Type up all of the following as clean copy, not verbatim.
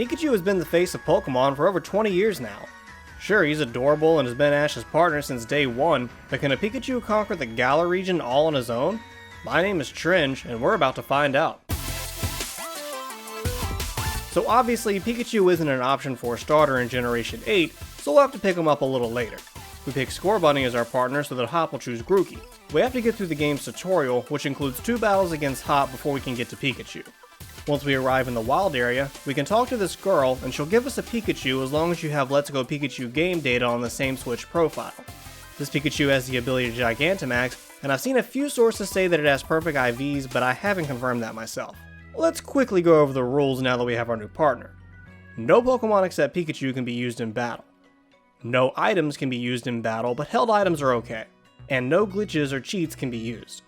Pikachu has been the face of Pokemon for over 20 years now. Sure, he's adorable and has been Ash's partner since day one, but can a Pikachu conquer the Galar region all on his own? My name is Trendge, and we're about to find out. So obviously, Pikachu isn't an option for a starter in Generation 8, so we'll have to pick him up a little later. We pick Scorbunny as our partner so that Hop will choose Grookey. We have to get through the game's tutorial, which includes 2 battles against Hop before we can get to Pikachu. Once we arrive in the wild area, we can talk to this girl and she'll give us a Pikachu as long as you have Let's Go Pikachu game data on the same Switch profile. This Pikachu has the ability to Gigantamax, and I've seen a few sources say that it has perfect IVs, but I haven't confirmed that myself. Let's quickly go over the rules now that we have our new partner. No Pokemon except Pikachu can be used in battle. No items can be used in battle, but held items are okay. And no glitches or cheats can be used.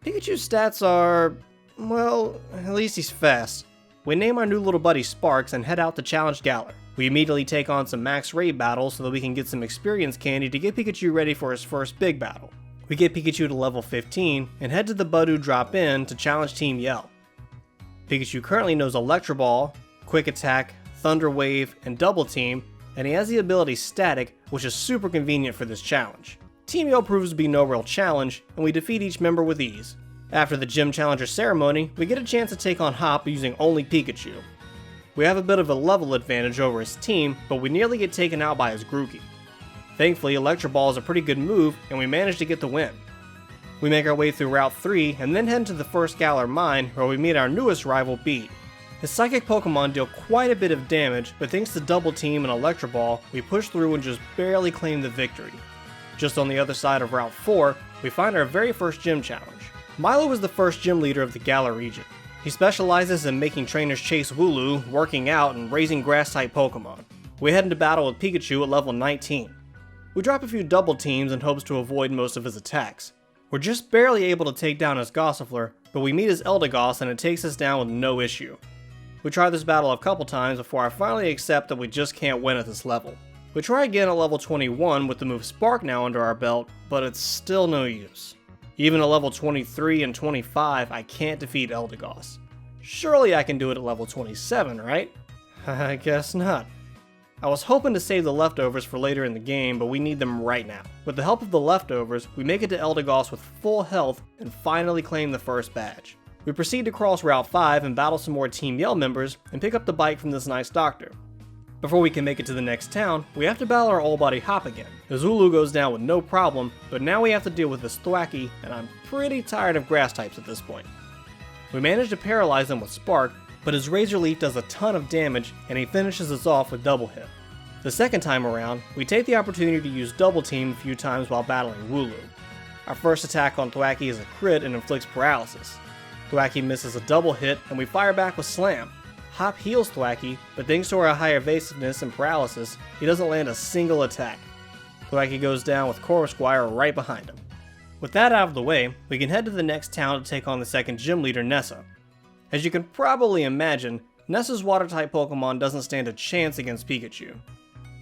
Pikachu's stats are... well, at least he's fast. We name our new little buddy Sparks and head out to challenge Galar. We immediately take on some max raid battles so that we can get some experience candy to get Pikachu ready for his first big battle. We get Pikachu to level 15 and head to the Budew drop-in to challenge Team Yell. Pikachu currently knows Electro Ball, Quick Attack, Thunder Wave, and Double Team, and he has the ability Static, which is super convenient for this challenge. Team Yell proves to be no real challenge, and we defeat each member with ease. After the Gym Challenger ceremony, we get a chance to take on Hop using only Pikachu. We have a bit of a level advantage over his team, but we nearly get taken out by his Grookey. Thankfully, Electro Ball is a pretty good move, and we manage to get the win. We make our way through Route 3, and then head to the first Galar Mine, where we meet our newest rival, Bede. His Psychic Pokemon deal quite a bit of damage, but thanks to Double Team and Electro Ball, we push through and just barely claim the victory. Just on the other side of Route 4, we find our very first gym challenge. Milo is the first gym leader of the Galar region. He specializes in making trainers chase Wooloo, working out, and raising grass-type Pokemon. We head into battle with Pikachu at level 19. We drop a few double teams in hopes to avoid most of his attacks. We're just barely able to take down his Gossifleur, but we meet his Eldegoss and it takes us down with no issue. We try this battle a couple times before I finally accept that we just can't win at this level. We try again at level 21 with the move Spark now under our belt, but it's still no use. Even at level 23 and 25, I can't defeat Eldegoss. Surely I can do it at level 27, right? I guess not. I was hoping to save the leftovers for later in the game, but we need them right now. With the help of the leftovers, we make it to Eldegoss with full health and finally claim the first badge. We proceed to cross Route 5 and battle some more Team Yell members and pick up the bike from this nice doctor. Before we can make it to the next town, we have to battle our old buddy Hop again. The Zulu goes down with no problem, but now we have to deal with this Thwackey, and I'm pretty tired of grass types at this point. We manage to paralyze him with Spark, but his Razor Leaf does a ton of damage, and he finishes us off with Double Hit. The second time around, we take the opportunity to use Double Team a few times while battling Wooloo. Our first attack on Thwackey is a crit and inflicts paralysis. Thwackey misses a double hit, and we fire back with Slam. Hop heals Thwackey, but thanks to our high evasiveness and paralysis, he doesn't land a single attack. Thwackey goes down with Corvisquire right behind him. With that out of the way, we can head to the next town to take on the second gym leader, Nessa. As you can probably imagine, Nessa's water-type Pokemon doesn't stand a chance against Pikachu.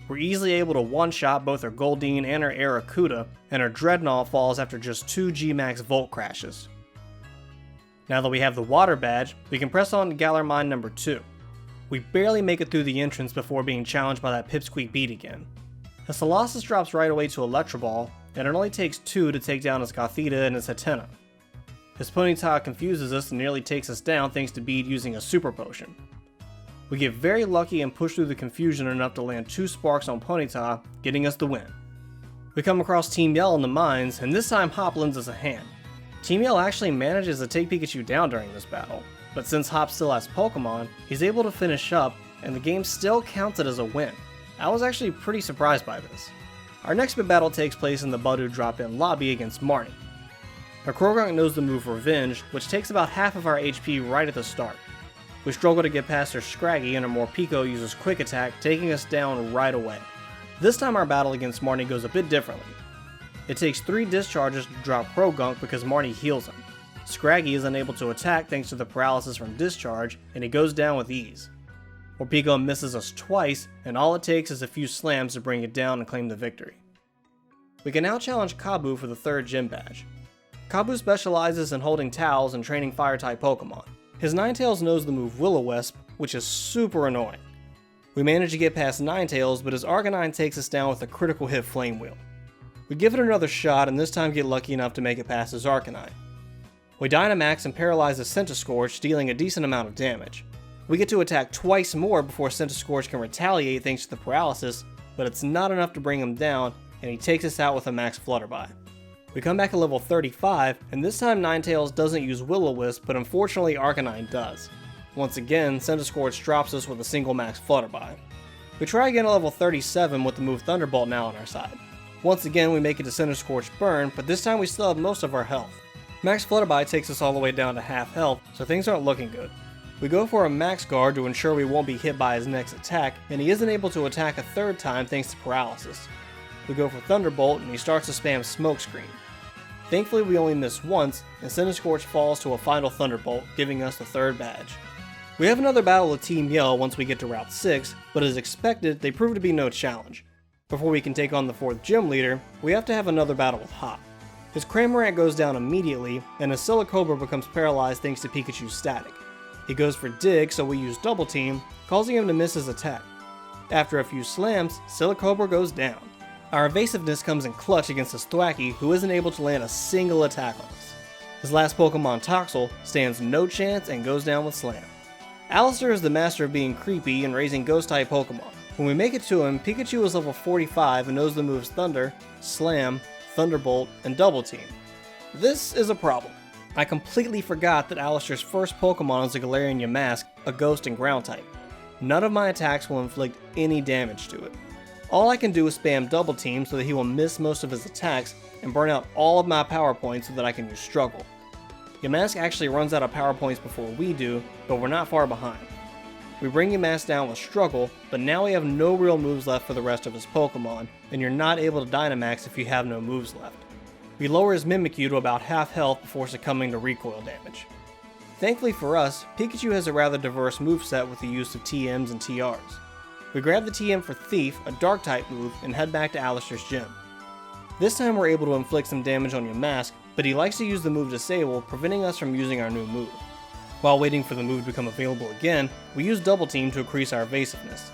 We're easily able to one-shot both our Goldeen and our Arrokuda, and our Dreadnought falls after just 2 G-Max Volt crashes. Now that we have the water badge, we can press on to Galar Mine number 2. We barely make it through the entrance before being challenged by that Pipsqueak Bede again. His Colossus drops right away to Electro Ball, and it only takes 2 to take down his Gothita and his Hatena. His Ponyta confuses us and nearly takes us down thanks to Bede using a Super Potion. We get very lucky and push through the confusion enough to land 2 Sparks on Ponyta, getting us the win. We come across Team Yell in the mines, and this time Hop lends us a hand. Team Yell actually manages to take Pikachu down during this battle, but since Hop still has Pokemon, he's able to finish up, and the game still counts it as a win. I was actually pretty surprised by this. Our next big battle takes place in the Budew drop-in lobby against Marnie. Our Croagunk knows the move Revenge, which takes about half of our HP right at the start. We struggle to get past our Scraggy, and our Morpeko uses Quick Attack, taking us down right away. This time our battle against Marnie goes a bit differently. It takes 3 discharges to drop Croagunk because Marnie heals him. Scraggy is unable to attack thanks to the paralysis from discharge, and he goes down with ease. Morpeko misses us twice, and all it takes is a few slams to bring it down and claim the victory. We can now challenge Kabu for the 3rd gym badge. Kabu specializes in holding towels and training fire-type Pokemon. His Ninetales knows the move Will-O-Wisp, which is super annoying. We manage to get past Ninetales, but his Arcanine takes us down with a critical hit Flame Wheel. We give it another shot and this time get lucky enough to make it past his Arcanine. We Dynamax and paralyze his Centiskorch, dealing a decent amount of damage. We get to attack twice more before Centiskorch can retaliate thanks to the paralysis, but it's not enough to bring him down, and he takes us out with a max Flutterby. We come back at level 35, and this time Ninetales doesn't use Will-O-Wisp, but unfortunately Arcanine does. Once again, Centiskorch drops us with a single max Flutterby. We try again at level 37 with the move Thunderbolt now on our side. Once again we make it to Centiskorch Burn, but this time we still have most of our health. Max Flutterby takes us all the way down to half health, so things aren't looking good. We go for a Max Guard to ensure we won't be hit by his next attack, and he isn't able to attack a third time thanks to paralysis. We go for Thunderbolt and he starts to spam Smokescreen. Thankfully we only miss once, and Centiskorch falls to a final Thunderbolt, giving us the third badge. We have another battle with Team Yell once we get to Route 6, but as expected, they prove to be no challenge. Before we can take on the 4th gym leader, we have to have another battle with Hop. His Cramorant goes down immediately, and his Silicobra becomes paralyzed thanks to Pikachu's static. He goes for Dig, so we use Double Team, causing him to miss his attack. After a few slams, Silicobra goes down. Our evasiveness comes in clutch against a Thwackey, who isn't able to land a single attack on us. His last Pokemon, Toxel, stands no chance and goes down with Slam. Alistair is the master of being creepy and raising Ghost-type Pokemon. When we make it to him, Pikachu is level 45 and knows the moves Thunder, Slam, Thunderbolt, and Double Team. This is a problem. I completely forgot that Alistair's first Pokemon is a Galarian Yamask, a Ghost and Ground type. None of my attacks will inflict any damage to it. All I can do is spam Double Team so that he will miss most of his attacks and burn out all of my power points so that I can use Struggle. Yamask actually runs out of power points before we do, but we're not far behind. We bring Yamask down with Struggle, but now we have no real moves left for the rest of his Pokemon, and you're not able to Dynamax if you have no moves left. We lower his Mimikyu to about half health before succumbing to recoil damage. Thankfully for us, Pikachu has a rather diverse moveset with the use of TMs and TRs. We grab the TM for Thief, a Dark-type move, and head back to Alistair's gym. This time we're able to inflict some damage on Yamask, but he likes to use the move Disable, preventing us from using our new move. While waiting for the move to become available again, we use Double Team to increase our evasiveness.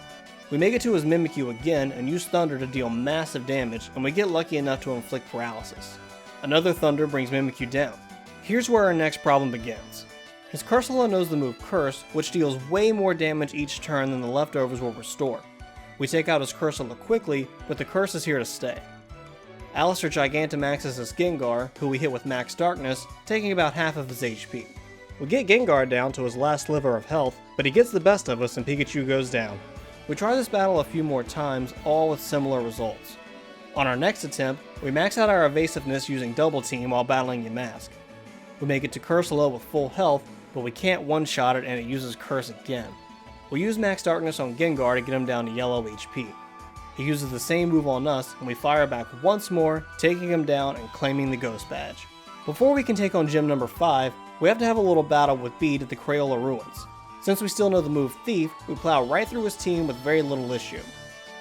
We make it to his Mimikyu again and use Thunder to deal massive damage, and we get lucky enough to inflict paralysis. Another Thunder brings Mimikyu down. Here's where our next problem begins. His Cursula knows the move Curse, which deals way more damage each turn than the leftovers will restore. We take out his Cursula quickly, but the curse is here to stay. Alistair Gigantamaxes his Gengar, who we hit with Max Darkness, taking about half of his HP. We get Gengar down to his last sliver of health, but he gets the best of us and Pikachu goes down. We try this battle a few more times, all with similar results. On our next attempt, we max out our evasiveness using Double Team while battling Yamask. We make it to Cursula with full health, but we can't one-shot it and it uses Curse again. We use Max Darkness on Gengar to get him down to yellow HP. He uses the same move on us, and we fire back once more, taking him down and claiming the Ghost Badge. Before we can take on gym number 5, we have to have a little battle with Bede at the Crayola Ruins. Since we still know the move Thief, we plow right through his team with very little issue.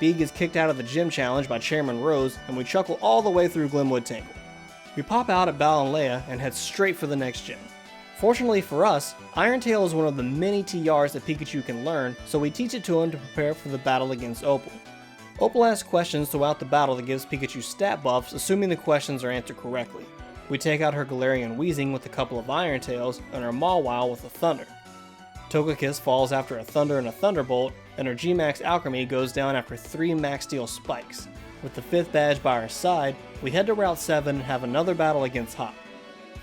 Bede gets kicked out of the gym challenge by Chairman Rose, and we chuckle all the way through Glimwood Tangle. We pop out at Balanlea and head straight for the next gym. Fortunately for us, Iron Tail is one of the many TRs that Pikachu can learn, so we teach it to him to prepare for the battle against Opal. Opal asks questions throughout the battle that gives Pikachu stat buffs, assuming the questions are answered correctly. We take out her Galarian Weezing with a couple of Iron Tails, and her Mawile with a Thunder. Togekiss falls after a Thunder and a Thunderbolt, and her G-Max Alchemy goes down after 3 Max Steel Spikes. With the 5th badge by our side, we head to Route 7 and have another battle against Hop.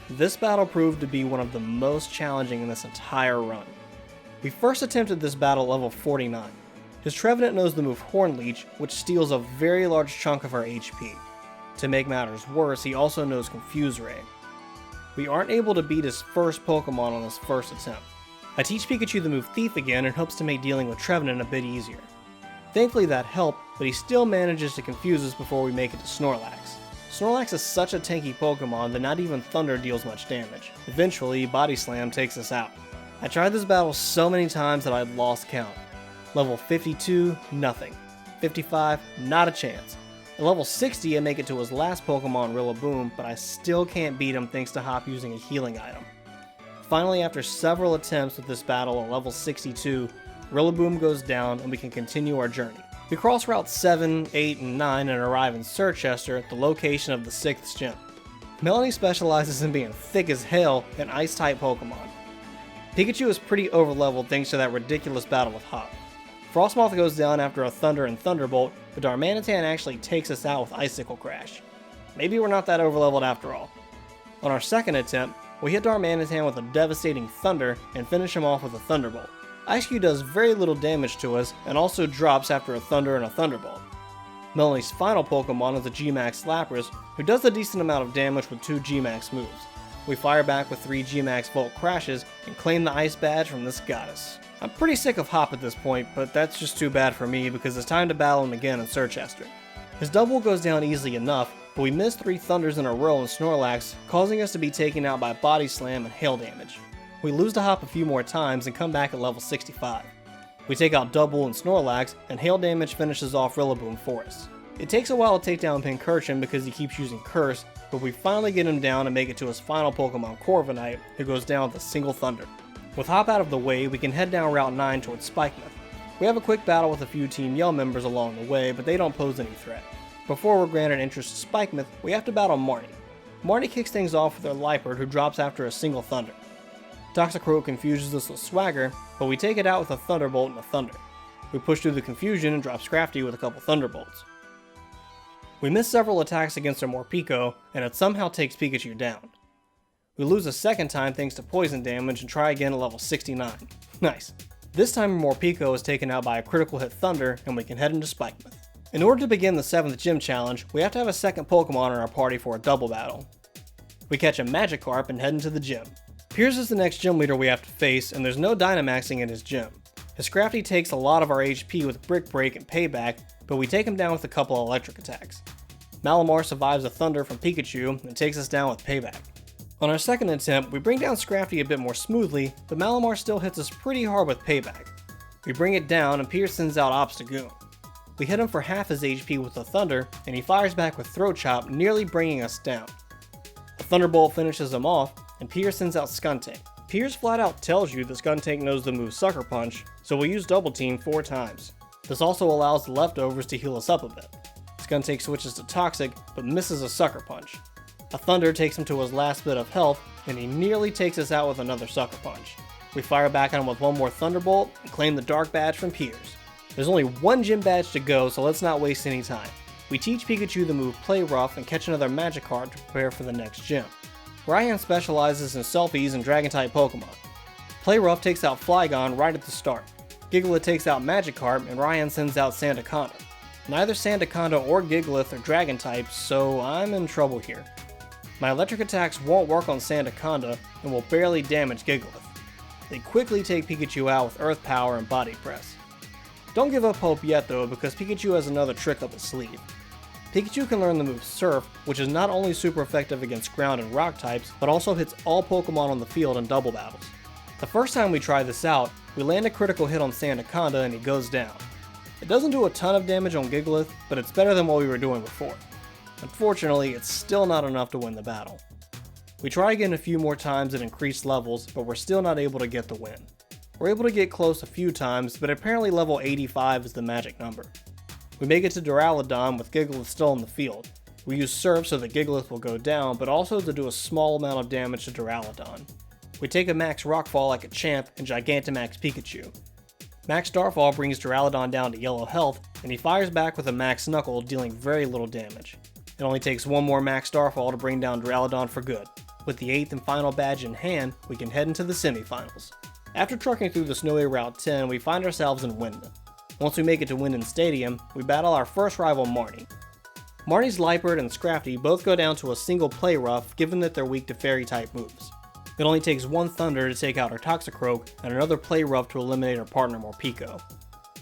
This battle proved to be one of the most challenging in this entire run. We first attempted this battle at level 49. His Trevenant knows the move Horn Leech, which steals a very large chunk of our HP. To make matters worse, he also knows Confuse Ray. We aren't able to beat his first Pokemon on this first attempt. I teach Pikachu the move Thief again in hopes to make dealing with Trevenant a bit easier. Thankfully that helped, but he still manages to confuse us before we make it to Snorlax. Snorlax is such a tanky Pokemon that not even Thunder deals much damage. Eventually, Body Slam takes us out. I tried this battle so many times that I'd lost count. Level 52, nothing. 55, not a chance. At level 60, I make it to his last Pokemon, Rillaboom, but I still can't beat him thanks to Hop using a healing item. Finally, after several attempts with this battle at level 62, Rillaboom goes down, and we can continue our journey. We cross routes 7, 8, and 9 and arrive in Sirchester at the location of the 6th gym. Melanie specializes in being thick as hell in Ice-type Pokemon. Pikachu is pretty overleveled thanks to that ridiculous battle with Hop. Frostmoth goes down after a Thunder and Thunderbolt, but Darmanitan actually takes us out with Icicle Crash. Maybe we're not that overleveled after all. On our second attempt, we hit Darmanitan with a devastating Thunder and finish him off with a Thunderbolt. Ice-Q does very little damage to us and also drops after a Thunder and a Thunderbolt. Melanie's final Pokemon is a G-Max Lapras, who does a decent amount of damage with 2 G-Max moves. We fire back with 3 G-Max Volt Crashes and claim the Ice Badge from this goddess. I'm pretty sick of Hop at this point, but that's just too bad for me because it's time to battle him again in Sirchester. His double goes down easily enough, but we miss 3 Thunders in a row in Snorlax, causing us to be taken out by Body Slam and Hail damage. We lose to Hop a few more times and come back at level 65. We take out Double and Snorlax, and Hail damage finishes off Rillaboom for us. It takes a while to take down Pincurchin because he keeps using Curse, but we finally get him down and make it to his final Pokemon, Corviknight, who goes down with a single Thunder. With Hop out of the way, we can head down Route 9 towards Spikemuth. We have a quick battle with a few Team Yell members along the way, but they don't pose any threat. Before we're granted entrance to Spikemuth, we have to battle Marnie. Marnie kicks things off with her Liepard, who drops after a single Thunder. Toxicroak confuses us with Swagger, but we take it out with a Thunderbolt and a Thunder. We push through the confusion and drop Scrafty with a couple Thunderbolts. We miss several attacks against our Morpeko, and it somehow takes Pikachu down. We lose a second time thanks to poison damage and try again at level 69. Nice. This time Morpeko is taken out by a critical hit Thunder, and we can head into Spikemuth. In order to begin the 7th gym challenge, we have to have a second Pokemon in our party for a double battle. We catch a Magikarp and head into the gym. Piers is the next gym leader we have to face, and there's no Dynamaxing in his gym. His Scrafty takes a lot of our HP with Brick Break and Payback, but we take him down with a couple of electric attacks. Malamar survives a Thunder from Pikachu and takes us down with Payback. On our second attempt, we bring down Scrafty a bit more smoothly, but Malamar still hits us pretty hard with Payback. We bring it down and Piers sends out Obstagoon. We hit him for half his HP with a Thunder, and he fires back with Throat Chop, nearly bringing us down. A Thunderbolt finishes him off, and Piers sends out Skuntank. Piers flat out tells you that Skuntank knows the move Sucker Punch, so we use Double Team 4 times. This also allows the leftovers to heal us up a bit. Skuntank switches to Toxic, but misses a Sucker Punch. A Thunder takes him to his last bit of health, and he nearly takes us out with another Sucker Punch. We fire back at him with one more Thunderbolt, and claim the Dark Badge from Piers. There's only one gym badge to go, so let's not waste any time. We teach Pikachu the move Play Rough and catch another Magikarp to prepare for the next gym. Ryan specializes in Selfies and Dragon-type Pokemon. Play Rough takes out Flygon right at the start. Gigalith takes out Magikarp, and Ryan sends out Sandaconda. Neither Sandaconda or Gigalith are Dragon types, so I'm in trouble here. My electric attacks won't work on Sandaconda, and will barely damage Gigalith. They quickly take Pikachu out with Earth Power and Body Press. Don't give up hope yet though, because Pikachu has another trick up his sleeve. Pikachu can learn the move Surf, which is not only super effective against ground and rock types, but also hits all Pokemon on the field in double battles. The first time we try this out, we land a critical hit on Sandaconda and he goes down. It doesn't do a ton of damage on Gigalith, but it's better than what we were doing before. Unfortunately, it's still not enough to win the battle. We try again a few more times at increased levels, but we're still not able to get the win. We're able to get close a few times, but apparently level 85 is the magic number. We make it to Duraludon with Gigalith still in the field. We use Surf so that Gigalith will go down, but also to do a small amount of damage to Duraludon. We take a Max Rockfall like a champ and Gigantamax Pikachu. Max Starfall brings Duraludon down to yellow health, and he fires back with a Max Knuckle, dealing very little damage. It only takes one more Max Starfall to bring down Duraludon for good. With the 8th and final badge in hand, we can head into the semifinals. After trucking through the snowy Route 10, we find ourselves in Wyndon. Once we make it to Wyndon Stadium, we battle our first rival Marnie. Marnie's Liepard and Scrafty both go down to a single Play Rough, given that they're weak to Fairy-type moves. It only takes one Thunder to take out her Toxicroak, and another Play Rough to eliminate her partner Morpeko.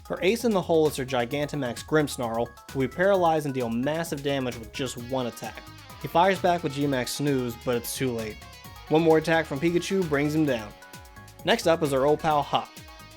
Her ace in the hole is her Gigantamax Grimmsnarl, who we paralyze and deal massive damage with just one attack. He fires back with G-Max Snooze, but it's too late. One more attack from Pikachu brings him down. Next up is our old pal Hop.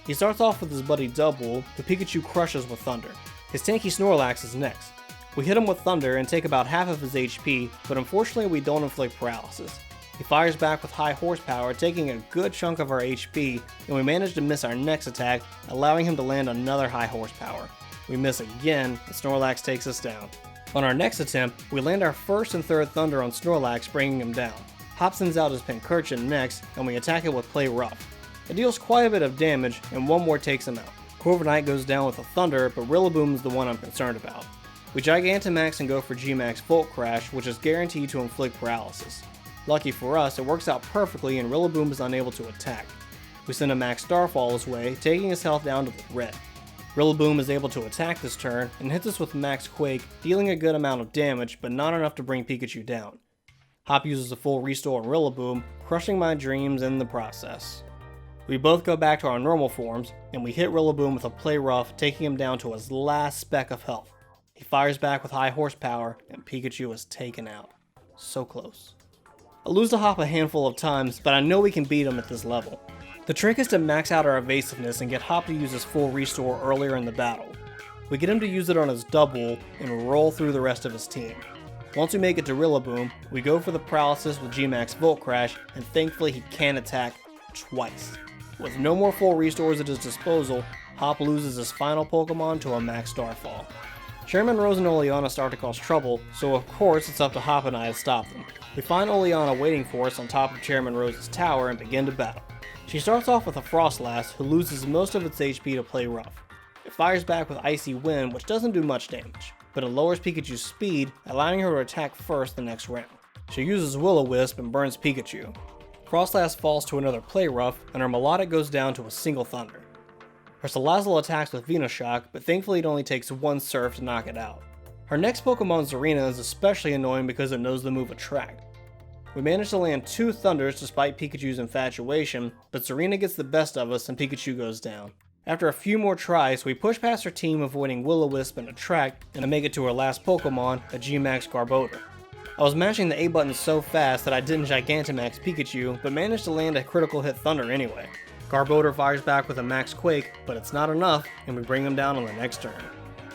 He starts off with his buddy Double, who Pikachu crushes with Thunder. His tanky Snorlax is next. We hit him with Thunder and take about half of his HP, but unfortunately we don't inflict paralysis. He fires back with high horsepower, taking a good chunk of our HP, and we manage to miss our next attack, allowing him to land another high horsepower. We miss again, and Snorlax takes us down. On our next attempt, we land our first and third Thunder on Snorlax, bringing him down. Hop sends out his Pincurchin next, and we attack it with Play Rough. It deals quite a bit of damage, and one more takes him out. Corviknight goes down with a Thunder, but Rillaboom is the one I'm concerned about. We Gigantamax and go for G-Max Volt Crash, which is guaranteed to inflict paralysis. Lucky for us, it works out perfectly and Rillaboom is unable to attack. We send a Max Starfall his way, taking his health down to the red. Rillaboom is able to attack this turn and hits us with Max Quake, dealing a good amount of damage, but not enough to bring Pikachu down. Hop uses a full restore on Rillaboom, crushing my dreams in the process. We both go back to our normal forms, and we hit Rillaboom with a Play Rough, taking him down to his last speck of health. He fires back with high horsepower, and Pikachu is taken out. So close. I lose to Hop a handful of times, but I know we can beat him at this level. The trick is to max out our evasiveness and get Hop to use his full restore earlier in the battle. We get him to use it on his double and roll through the rest of his team. Once we make it to Rillaboom, we go for the paralysis with G-Max Volt Crash, and thankfully he can attack twice. With no more full restores at his disposal, Hop loses his final Pokemon to a Max Starfall. Chairman Rose and Oleana start to cause trouble, so of course it's up to Hop and I to stop them. We find Oleana waiting for us on top of Chairman Rose's tower and begin to battle. She starts off with a Frostlass, who loses most of its HP to Play Rough. It fires back with Icy Wind, which doesn't do much damage, but it lowers Pikachu's speed, allowing her to attack first the next round. She uses Will-O-Wisp and burns Pikachu. Frostlass falls to another Play Rough, and her Melodic goes down to a single Thunder. Her Salazzle attacks with Venoshock, but thankfully it only takes one Surf to knock it out. Her next Pokemon, Zarina, is especially annoying because it knows the move Attract. We manage to land 2 Thunders despite Pikachu's infatuation, but Zarina gets the best of us and Pikachu goes down. After a few more tries, we push past her team, avoiding Will-O-Wisp and Attract, and make it to her last Pokemon, a G-Max Garbodor. I was mashing the A button so fast that I didn't Gigantamax Pikachu, but managed to land a critical hit Thunder anyway. Garbodor fires back with a Max Quake, but it's not enough, and we bring him down on the next turn.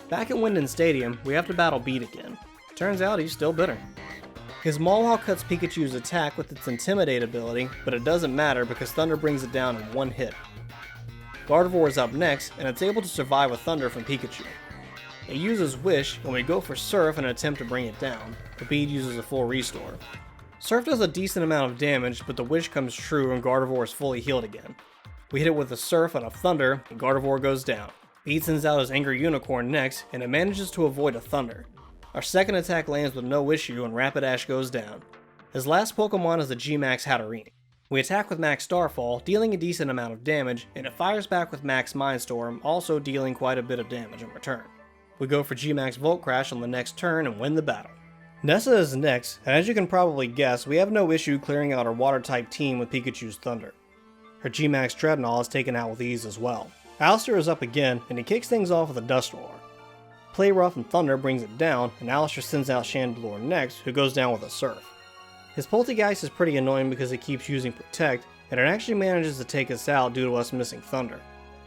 Back at Winden Stadium, we have to battle Beat again. Turns out he's still bitter. His Mawile cuts Pikachu's attack with its Intimidate ability, but it doesn't matter because Thunder brings it down in one hit. Gardevoir is up next, and it's able to survive a Thunder from Pikachu. It uses Wish, and we go for Surf in an attempt to bring it down, but Beat uses a full restore. Surf does a decent amount of damage, but the Wish comes true and Gardevoir is fully healed again. We hit it with a Surf and a Thunder, and Gardevoir goes down. Beat sends out his Angry Unicorn next, and it manages to avoid a Thunder. Our second attack lands with no issue, and Rapidash goes down. His last Pokemon is a G-Max Hatterene. We attack with Max Starfall, dealing a decent amount of damage, and it fires back with Max Mindstorm, also dealing quite a bit of damage in return. We go for G-Max Volt Crash on the next turn and win the battle. Nessa is next, and as you can probably guess, we have no issue clearing out our Water-type team with Pikachu's Thunder. Her G-Max Dreadnought is taken out with ease as well. Alistair is up again, and he kicks things off with a Dusknoir. Play Rough and Thunder brings it down, and Alistair sends out Chandelure next, who goes down with a Surf. His Poltergeist is pretty annoying because it keeps using Protect, and it actually manages to take us out due to us missing Thunder.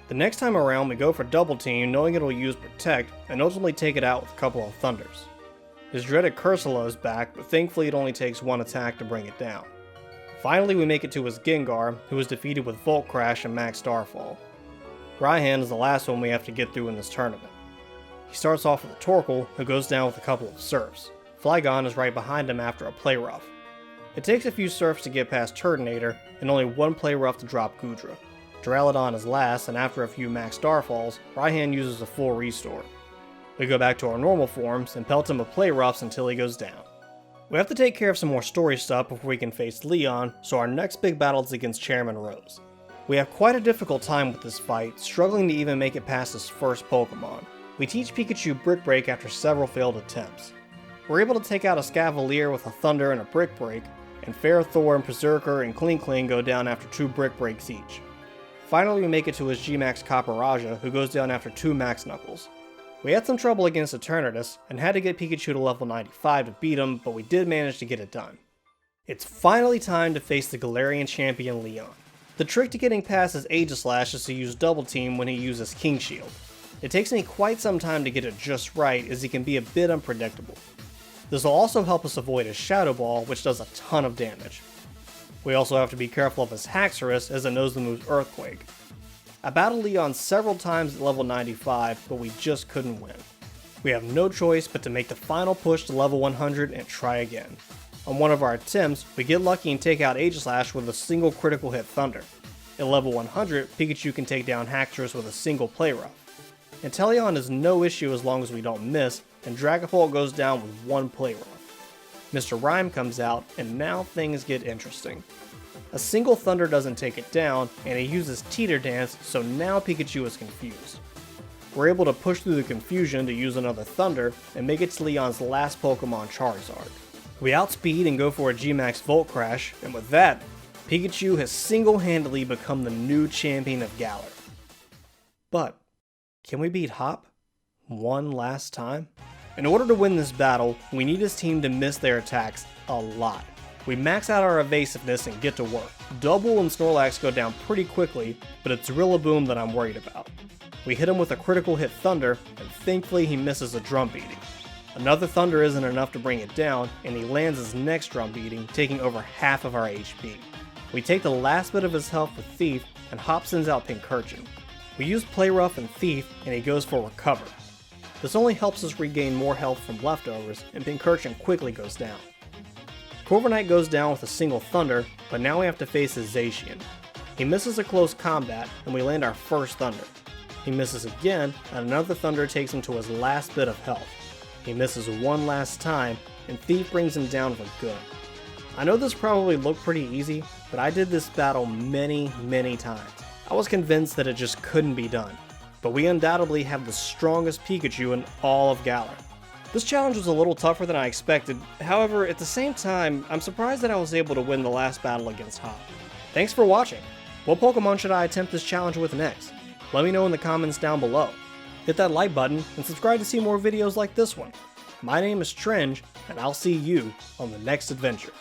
The next time around we go for Double Team, knowing it'll use Protect, and ultimately take it out with a couple of Thunders. His dreaded Cursula is back, but thankfully it only takes one attack to bring it down. Finally we make it to his Gengar, who is defeated with Volt Crash and Max Starfall. Raihan is the last one we have to get through in this tournament. He starts off with a Torkoal, who goes down with a couple of Surfs. Flygon is right behind him after a Play Rough. It takes a few Surfs to get past Turtonator, and only one Play Rough to drop Goodra. Duraludon is last, and after a few Max Starfalls, Raihan uses a full restore. We go back to our normal forms and pelt him with Play Roughs until he goes down. We have to take care of some more story stuff before we can face Leon, so our next big battle is against Chairman Rose. We have quite a difficult time with this fight, struggling to even make it past his first Pokemon. We teach Pikachu Brick Break after several failed attempts. We're able to take out a Scavalier with a Thunder and a Brick Break, and Ferrothor and Berserker and Kling go down after 2 Brick Breaks each. Finally we make it to his G-Max Caparajah, who goes down after 2 Max Knuckles. We had some trouble against Eternatus, and had to get Pikachu to level 95 to beat him, but we did manage to get it done. It's finally time to face the Galarian champion Leon. The trick to getting past his Aegislash is to use Double Team when he uses King Shield. It takes me quite some time to get it just right, as he can be a bit unpredictable. This will also help us avoid his Shadow Ball, which does a ton of damage. We also have to be careful of his Haxorus as it knows the moves Earthquake. I battled Leon several times at level 95, but we just couldn't win. We have no choice but to make the final push to level 100 and try again. On one of our attempts, we get lucky and take out Aegislash with a single critical hit Thunder. At level 100, Pikachu can take down Haxorus with a single Play Rough. Inteleon is no issue as long as we don't miss, and Dragapult goes down with one Play Rough. Mr. Rhyme comes out, and now things get interesting. A single Thunder doesn't take it down, and he uses Teeter Dance, so now Pikachu is confused. We're able to push through the confusion to use another Thunder, and make it to Leon's last Pokemon, Charizard. We outspeed and go for a G-Max Volt Crash, and with that, Pikachu has single-handedly become the new champion of Galar. But, can we beat Hop one last time? In order to win this battle, we need his team to miss their attacks a lot. We max out our evasiveness and get to work. Double and Snorlax go down pretty quickly, but it's Rillaboom that I'm worried about. We hit him with a critical hit Thunder, and thankfully he misses a Drum Beating. Another Thunder isn't enough to bring it down, and he lands his next Drum Beating, taking over half of our HP. We take the last bit of his health with Thief, and Hop sends out Pincurchin. We use Play Rough and Thief, and he goes for Recover. This only helps us regain more health from leftovers, and Pincurchin quickly goes down. Corviknight goes down with a single Thunder, but now we have to face his Zacian. He misses a close combat, and we land our first Thunder. He misses again, and another Thunder takes him to his last bit of health. He misses one last time, and Thief brings him down for good. I know this probably looked pretty easy, but I did this battle many times. I was convinced that it just couldn't be done, but we undoubtedly have the strongest Pikachu in all of Galar. This challenge was a little tougher than I expected, however, at the same time, I'm surprised that I was able to win the last battle against Hop. Thanks for watching! What Pokemon should I attempt this challenge with next? Let me know in the comments down below. Hit that like button and subscribe to see more videos like this one. My name is Trendge, and I'll see you on the next adventure.